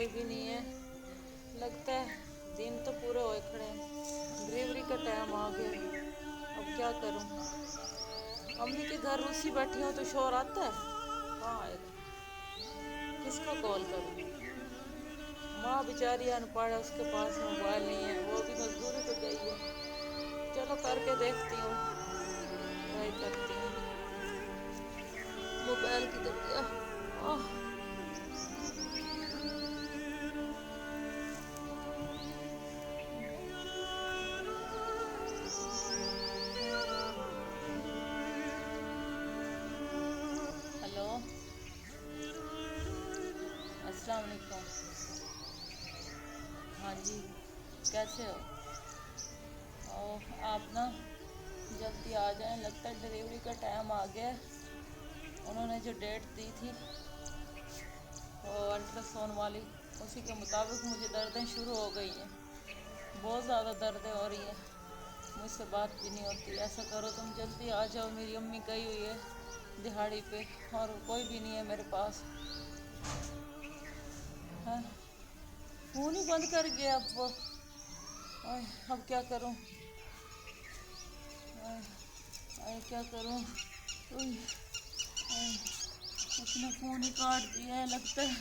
कोई भी नहीं है। लगता है दिन तो पूरे होए खड़े हैं, डिलीवरी का टाइम आ गया। अब क्या करूं? अम्मी के घर रूसी बैठी हूँ तो शोर आता है, कहाँ आएगा? किसको कॉल करूं? माँ बेचारी अनपढ़ है, उसके पास मोबाइल नहीं है, वो भी मजदूरी पे गई है। चलो करके देखती हूँ, ट्राई करती हूँ। मोबाइल किधर गया? ओह, हेलो, अस्सलाम वालेकुम। हाँ जी, कैसे हो? आप ना जल्दी आ जाएं, लगता है डिलीवरी का टाइम आ गया है। उन्होंने जो डेट दी थी अल्ट्रासाउंड वाली, उसी के मुताबिक मुझे दर्दें शुरू हो गई हैं। बहुत ज़्यादा दर्दें हो रही हैं, मुझसे बात भी नहीं होती। ऐसा करो तुम जल्दी आ जाओ, मेरी अम्मी गई हुई है दिहाड़ी पे और कोई भी नहीं है मेरे पास। हाँ, फ़ोन ही बंद कर गया अब वो। अब क्या करूं? क्या करूं? उसने फ़ोन ही काट दिया है, लगता है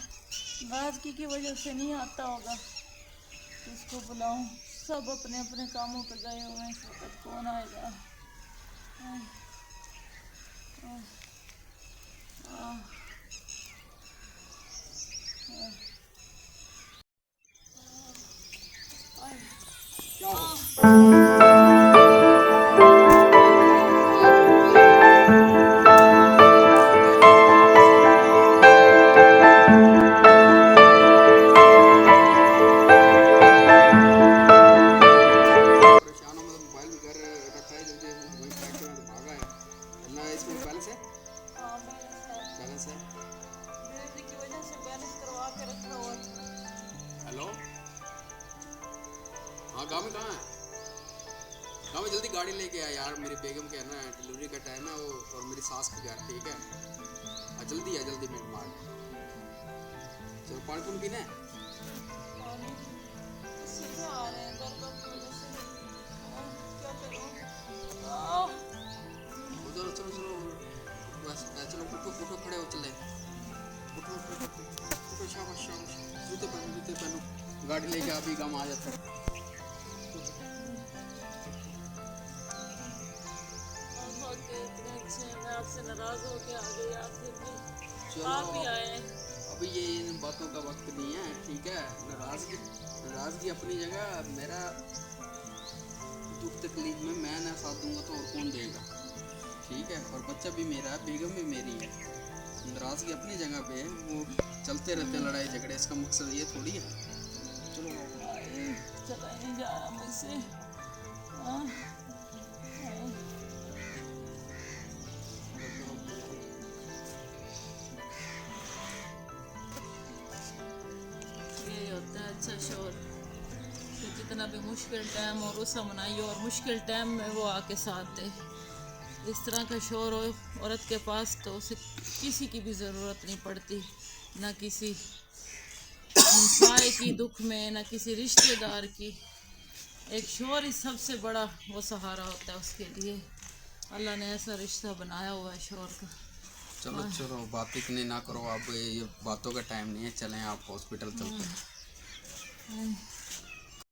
बात की वजह से नहीं आता होगा। किसको बुलाऊं? सब अपने अपने कामों पे गए हुए हैं, इस वक्त कौन आएगा? आय, आय, आह, परेशान हो, मतलब मोबाइल भी घर रखा है, जल्दी वही पैक किया तो भागा है। चलना है, इसमें हाँ, बैलेंस है। बैलेंस है। डिलीवरी की वजह से बैलेंस करवा के रखा हुआ था। हेलो, हाँ गाँव में कहाँ है? गाँव में जल्दी गाड़ी लेके आया यार, मेरी बेगम के है ना डिलीवरी का टाइम है वो, और मेरी सास की घर, ठीक है? जल्दी है, जल्दी मिनट मार। चलो पानी पुन पीना है। पानी सीधे आ रहे हैं दर्दों की वजह से। क्या करूं? चलो चलो चलो, बस चलो, उठो उठो, खड़े हो, चले। उठो उठो उठो उठो, शाबाश शाबाश। जूते पहनो, जूते पहनो, गाड़ी लेके आप ही काम आ जाता है। इतने अच्छे हैं, मैं आपसे नाराज हो के आ गई, आप फिर भी चलो आप ही अब, आए। अभी ये इन बातों का वक्त नहीं है, ठीक है? नाराजगी, नाराजगी अपनी जगह। मेरा दुख तकलीफ में मैं ना साथ दूंगा तो और कौन देगा, ठीक है? और बच्चा भी मेरा है, बेगम भी मेरी है। नाराजगी अपनी जगह पे है, वो चलते रहते हैं लड़ाई झगड़े, इसका मकसद ये थोड़ी है। चलो चला नहीं जा रहा मुझसे। हाँ, ये होता है अच्छा शोर कि कितना भी मुश्किल टाइम हो, गुस्सा मनाइए और मुश्किल टाइम में वो आके साथ दे। इस तरह का शोर हो औरत के पास तो उसे किसी की भी ज़रूरत नहीं पड़ती, ना किसी हमसाए की दुख में, ना किसी रिश्तेदार की। एक शोर ही सबसे बड़ा वो सहारा होता है उसके लिए। अल्लाह ने ऐसा रिश्ता बनाया हुआ है शोर का। चलो चलो, बात इतनी ना करो, अब ये बातों का टाइम नहीं है, चलें आप हॉस्पिटल चलते हैं।